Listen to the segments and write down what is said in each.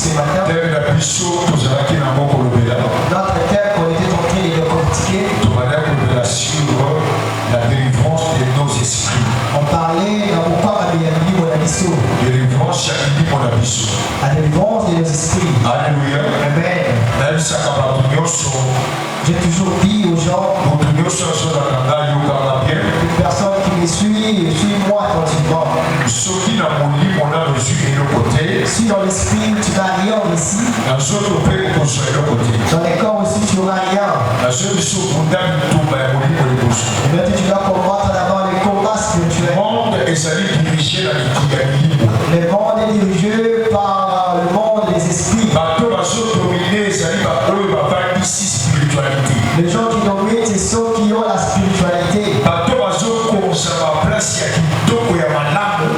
ce matin. Notre thème qu'on était en train de décortiquer, la délivrance de nos esprits. on parlait de pourquoi la délivrance La délivrance de nos esprits. Alléluia. Amen. Même ça, J'ai toujours dit aux gens, une personne qui me suit, suis-moi tranquillement. Si dans l'esprit tu n'as rien ici, dans les corps aussi tu n'auras rien. Et maintenant tu dois combattre d'abord les combats spirituels. Le monde est dirigé par le monde des esprits. Les gens qui dominent, c'est ceux qui ont la spiritualité.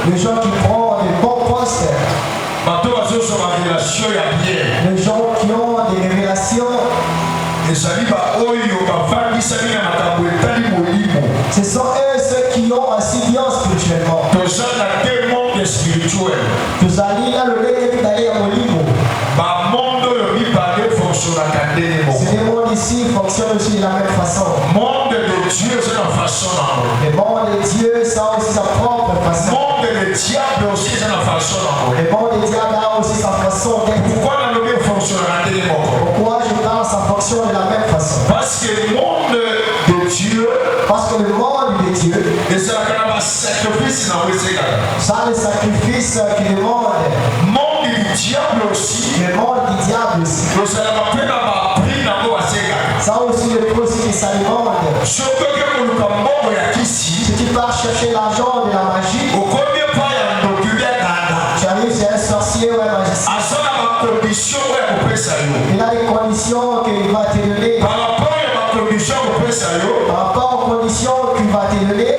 Les gens qui prennent des bons postes. Les gens qui ont des révélations. Ce sont eux ceux qui ont assez bien spirituellement. Nous allons là le lait d'aller à Molimo. Ce monde ici fonctionne aussi de la même façon. Le monde de Dieu, c'est la façon. Le monde de Dieu, ça a aussi sa propre façon. Le monde de diable aussi, c'est la façon. Le monde de diable a aussi sa façon d'être. Pourquoi dans le bien fonctionne? Pourquoi je parle, ça fonctionne de la même façon? Parce que le monde de Dieu, parce que le monde de Dieu, et c'est un sacrifice dans le ça le sacrifice qui demande. Le monde du diable aussi. Le monde du diable aussi. Ça aussi le prix aussi que ça demande. Si tu pars chercher l'argent de la magie, tu arrives chez un sorcier ou un magicien. Il a des conditions qu'il va te donner. Par rapport aux conditions qu'il va te donner,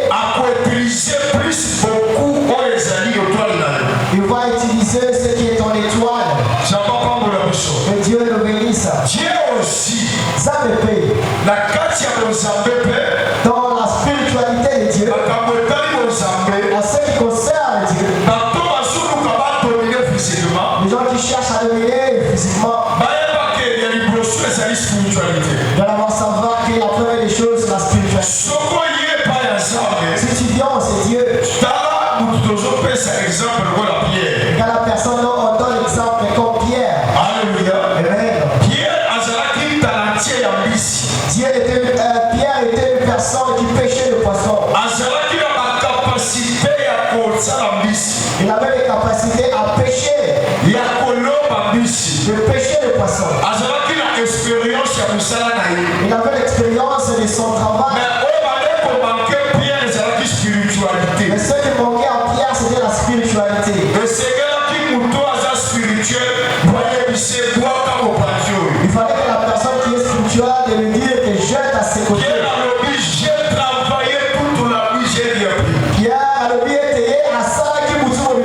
il va utiliser ce qui est ton étoile. Que Dieu le bénisse. Dieu aussi. Ça me paye. Dans la spiritualité de Dieu, en ce qui concerne Dieu, les gens qui cherchent à dominer physiquement, doivent savoir que la première des choses, c'est la spiritualité. Si tu viens, c'est Dieu. Quand la personne, on donne l'exemple comme Pierre. Alléluia. Amen. Pierre était une personne qui pêchait le poisson. Il avait les capacités à pêcher. De pêcher le poisson. Il avait l'expérience de son travail. Mais ce qui manquait à Pierre, c'était la spiritualité. Il fallait que la personne qui est spirituelle de lui dire que jette à ses côtés. Pierre a le bien été à ça qui vous trouve le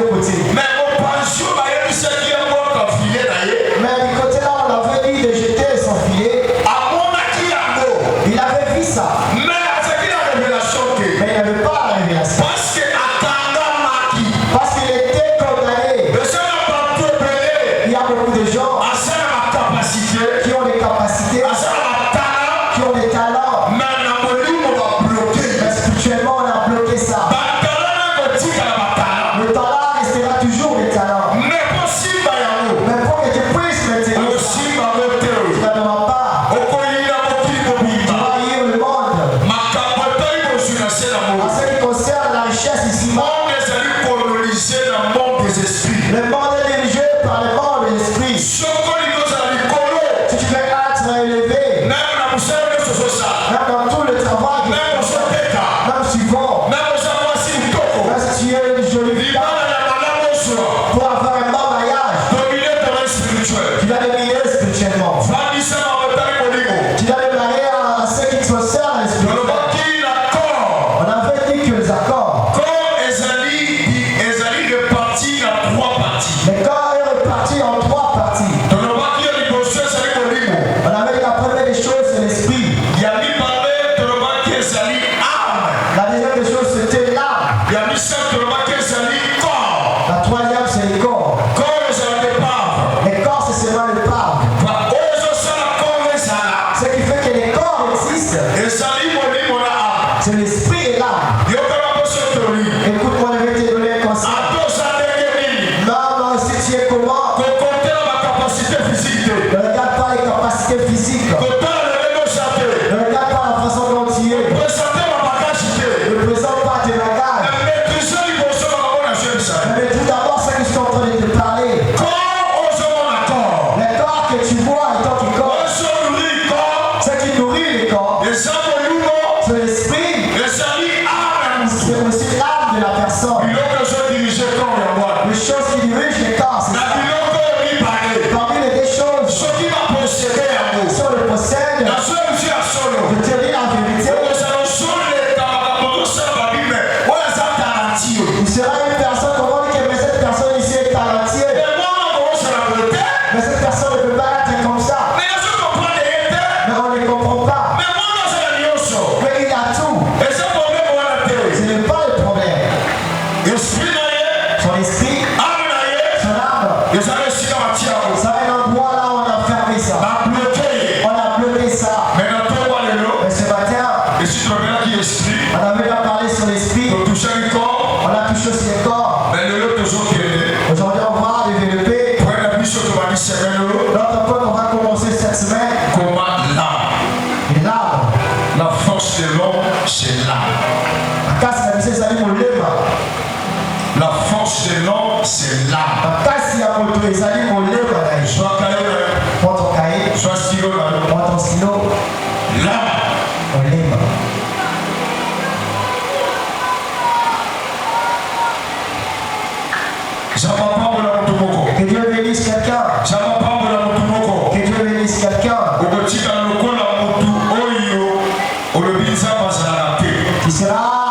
côté. Mais du côté là, on avait dit de jeter son filet. Il avait vu ça. Mais il n'avait pas la révélation. Parce qu'il était condamné. Il y a beaucoup de gens qui ont des capacités, qui ont des talents. Mais spirituellement, on a bloqué ça. Le talent restera toujours le talent. Mais pour que tu puisses maintenir ça, tu vas de ma part. Tu vas lire le monde. En ce qui concerne la richesse ici, le monde est dirigé par le monde de l'esprit. Si tu veux être élevé, même dans tout le travail, même suivant, même si tu es une jolie femme, pour avoir un bon mariage, tu dois dominer spirituellement. Tu dois te marier à ceux qui te concernent spirituellement. On avait dit que les accords, les corps est réparti Ne regarde pas les capacités physiques. Ne regarde pas la façon dont tu es. Ne présente pas tes bagages. Mais tout d'abord ce que je suis en train de te parler. Les corps que tu vois et toi qui corps. Ce qui nourrit les corps. C'est l'esprit. C'est aussi l'âme de la personne. Les choses qui dirigent les corps, c'est ça. Parmi les deux choses, si on le possède, je te dis la vérité. Il sera une personne, comment dire que cette personne ici est talentueuse. Mais cette personne ne peut pas être comme ça. Mais on ne comprend pas. Mais il y a tout. Ce n'est pas le problème. Son esprit, son âme. Ça est l'endroit là où on a fermé ça. On a bloqué ça. Mais ce matin, on avait déjà parlé sur l'esprit. On a touché aussi les corps. Aujourd'hui, on va développer. Notre point qu'on va commencer cette semaine. L'âme. La force de l'homme, c'est l'âme. La force de l'homme, c'est l'âme. Soit cahier, soit stylo, l'âme. Que Dieu bénisse quelqu'un. Que Dieu bénisse quelqu'un.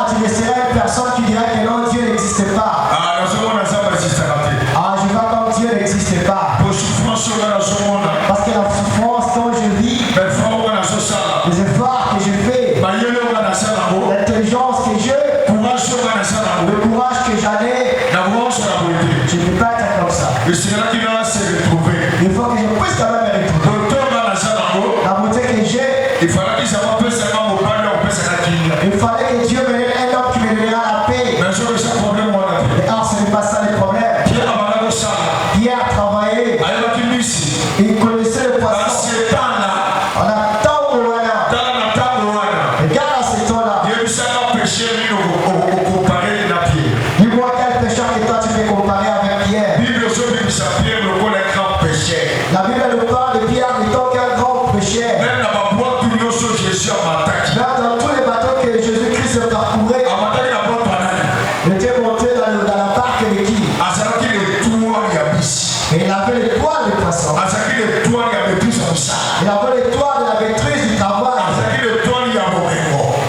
Tu ne seras une personne qui dira que non, Dieu n'existe pas. Ah, je vois comme Dieu n'existe pas. Parce que la souffrance dont je vis, les efforts que je fais, l'intelligence que j'ai, le courage que j'en ai, je ne peux pas être comme ça. Il faut que je puisse quand même me retrouver. La beauté que j'ai, il fallait que Dieu me donne un homme qui me donnera la paix. Mais alors, ce n'est pas ça le problème. Pierre travaillait. Il connaissait le poisson. On a tant de Wana. Regarde à ce temps-là. Dis-moi quel pécheur que toi tu peux comparer avec Pierre. La Bible nous parle de Pierre étant qu'un grand pécheur. Même dans tous les bateaux que Jésus-Christ parcourait, il était monté dans la barque de qui? Et il avait le toit du poisson. Il avait le toit de la maîtrise du travail.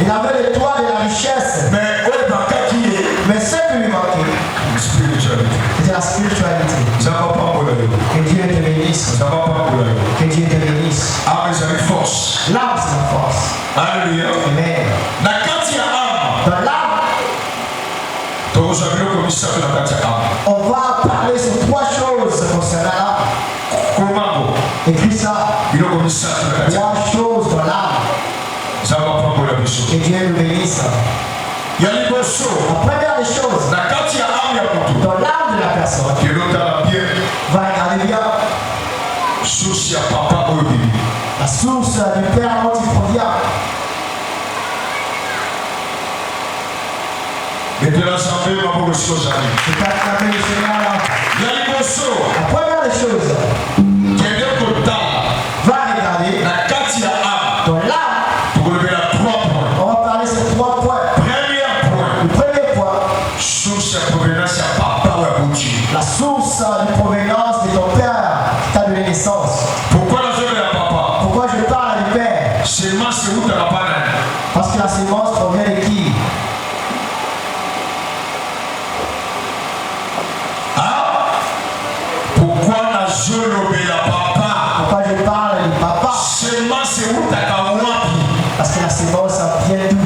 Il avait le toit de la richesse. Mais ce qui lui manquait, c'était la spiritualité. Que Dieu te bénisse. Que Dieu te bénisse. L'âme, c'est la force. Alléluia. Amen. Dans l'âme, on va parler sur trois choses concernant l'âme. Écris ça. Trois choses dans l'âme. Que Dieu nous bénisse. La première des choses, dans l'âme de la personne, va regarder bien la source du Père dont il provient. Et de l'assemblée, ma pauvre chose. La première des choses, va regarder dans l'âme. On va parler sur trois points. Le premier point, la source de provenance de ton Père qui t'a donné naissance. Pourquoi je parle du Père? Parce que la sémence provient de qui? Pourquoi je parle du papa? Parce que la sémence vient d'où?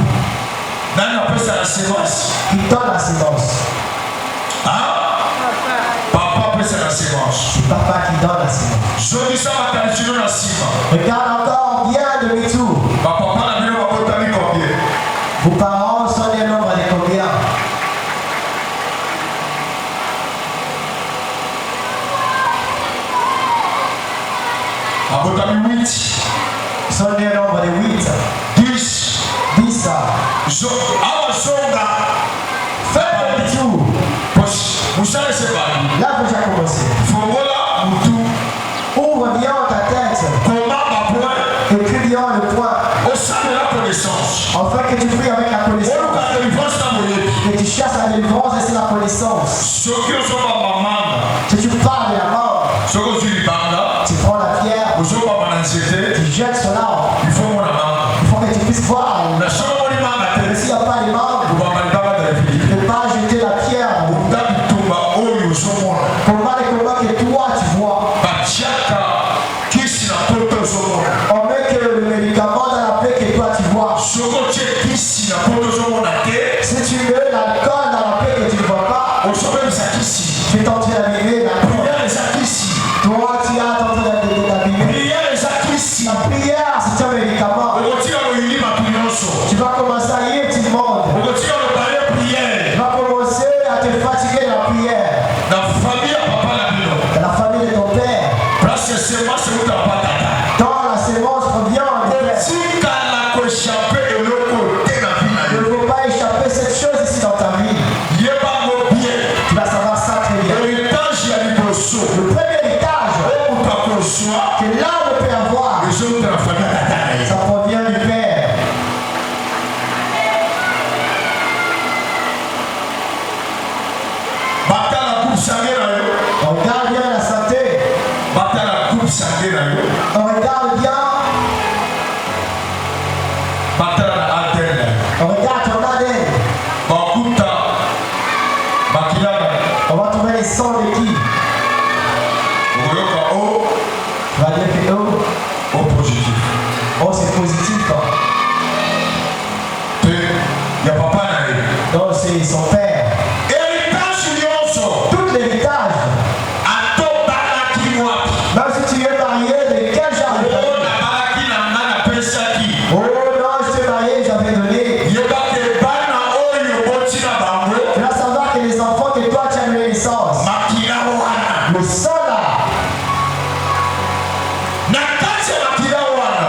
Qui donne la sémence? C'est papa qui donne la sémence. Regarde encore bien de tout. Vos parents sont des nombres de combien? Ils sont nés au nombre de 8. 10. 10. Faites le tour. Là que j'ai commencé. Ouvre bien ta tête. Écris bien le point. Enfin que tu pries avec la connaissance. Que tu cherches la délivrance et c'est la connaissance. Si tu parles de la mort, tu prends la pierre, tu jettes sur l'arbre. Il faut que tu puisses voir. Mais s'il n'y a pas de mort, tu ne peux pas jeter la pierre. Pour voir les combats que toi tu vois. On met que le médicament dans la paix que toi tu vois. Si tu mets l'alcool dans la paix que tu ne vois pas, tu es en train d'abîmer la paix. Toi tu es en train d'abîmer. La prière c'est un médicament. Tu vas commencer à lire tout le monde. Tu vas commencer à te fatiguer de la prière. Dans la famille de ton père. Dans la sémence revient du père. Il ne faut pas échapper cette chose ici dans ta vie. Tu vas savoir ça très bien. Le premier étage que l'âme peut avoir, ça provient du père. On regarde bien la santé. On regarde bien. On regarde ton ADN. On va trouver les sangs de qui? Tu vas dire que O. O c'est positif. Non, c'est son père. Tout l'héritage. Même si tu es marié, de quel genre de famille? Oh non, je suis marié, j'avais donné. Tu vas savoir que les enfants que toi tu as donné naissance, le sang là,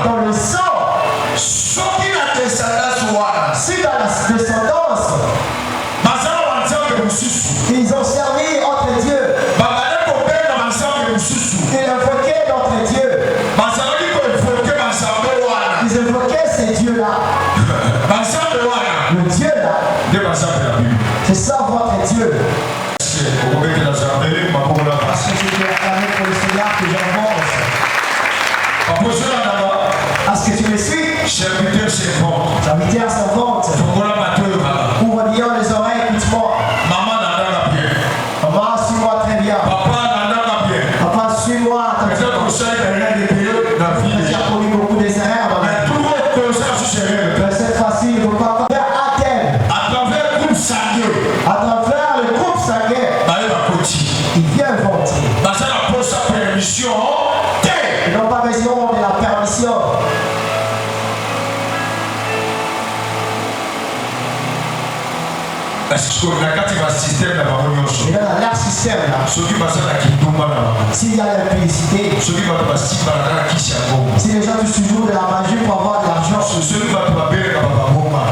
dans le sang, si dans la descendance, ils ont servi entre Dieu. Ils invoquaient notre Dieu. Ils invoquaient ces dieux-là. Le Dieu là, c'est ça votre Dieu. Parce que tu dois acclamer pour le Seigneur que j'avance. Est-ce que tu me suis? Serviteur servante. Ouvre bien les oreilles, écoute-moi. Maman, suis-moi très bien. Papa, suis-moi très bien. Tu as commis beaucoup des erreurs. Mais c'est facile, il ne faut pas faire à thème. À travers le groupe sanguin, il vient vanter. Ils n'ont pas besoin de la permission. Et dans leur système là, s'il y a l'impudicité, si les gens touchent toujours de la magie pour avoir de l'argent,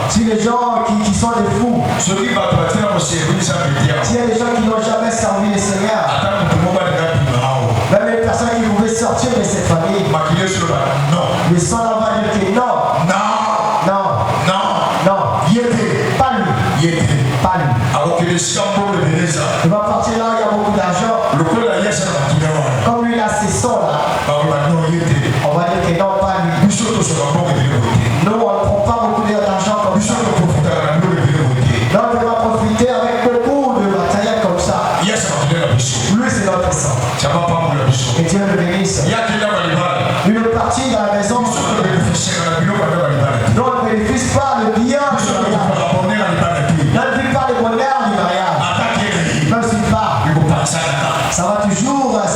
si les gens qui sont des fous, si il y a des gens qui n'ont jamais servi le Seigneur, même les personnes qui pouvaient sortir de cette famille, le sang là va dire que non, pas lui. Il va partir là, il y a beaucoup d'argent. Comme lui là, c'est son là. On va dire que non, pas lui. Nous, on ne prend pas beaucoup d'argent comme ça. Non, on va profiter avec beaucoup de matériel comme ça. Lui, c'est notre sang. Que Dieu le bénisse. Lui, est parti dans la maison. Non, on ne bénéficie pas le bien. Le bonheur du mariage. Même s'il part, ça va toujours ça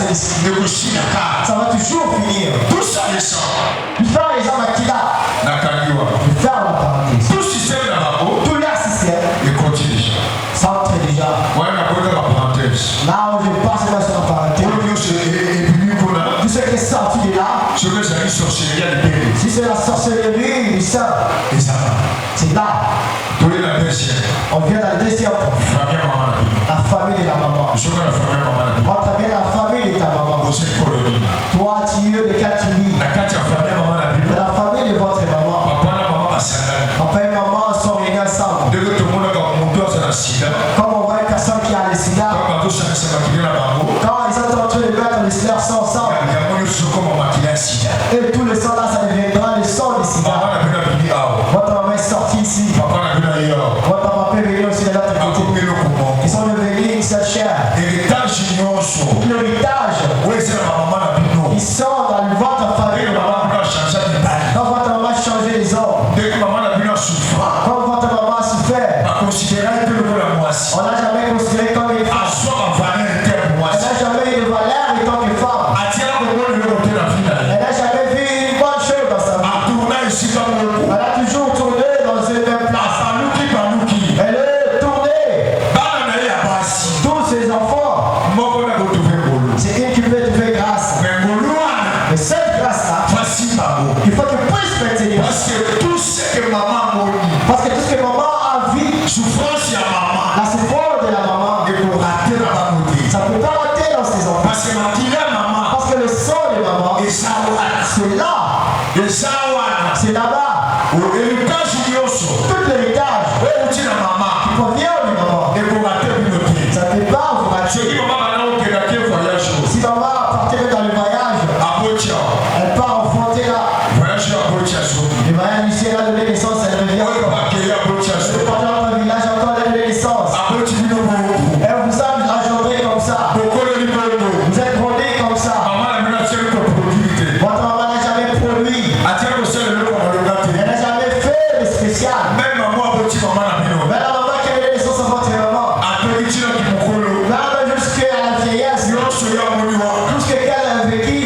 va toujours finir. Tu fais les gens qui là. Tu fais la parenthèse. Tout leur système. Ça entre déjà. Là où je passe dans la parenthèse. Tout ce qui est sorti de là. sais la sorcellerie du sang. C'est là. On vient dans le deuxième point. La famille de la maman. Rentre bien la famille de ta maman. Toi, tu es de quel tu vis. Dans la famille de votre maman. Papa et maman sont réunis ensemble. Comme on voit une personne qui a le sida. Quand ils sont en train de mettre le sida ensemble. Et tout le sang là, ça deviendra le sang du sida. Votre maman est sortie ici. Votre papa est venu aussi de l'autre côté. Ils sont devenus une seule chair. L'héritage. Ils sont dans votre famille. Quand votre maman a changé les hommes. Quand votre maman a souffert. On n'a jamais considéré comme une femme. On n'a jamais eu de valeur en tant que femme. Elle n'a jamais vu une bonne chose dans sa vie. Elle a toujours tourné dans une même place. Elle est tournée. Tous ses enfants. C'est une qui peut trouver grâce. Mais cette grâce-là, il faut qu'elle puisse maintenir. Parce que tout ce que maman a vu, la souffrance de la maman, ça ne peut pas rater dans ses enfants. Parce que le sang de maman, c'est là. C'est là-bas. Tout l'héritage qui provient de maman, ça ne peut pas vous rater. Si maman partait dans le voyage, elle part enfanter là. Le voyage ici, elle a donné naissance, elle revient encore. Elle part dans un village encore, elle a donné naissance. Elle vous a ajourné comme ça. Vous êtes grondé comme ça. Votre maman n'a jamais produit. Elle n'a jamais fait de spécial. Mais la maman qui a donné naissance à votre maman. Même jusqu'à la vieillesse. Jusqu'à qu'elle a vécu.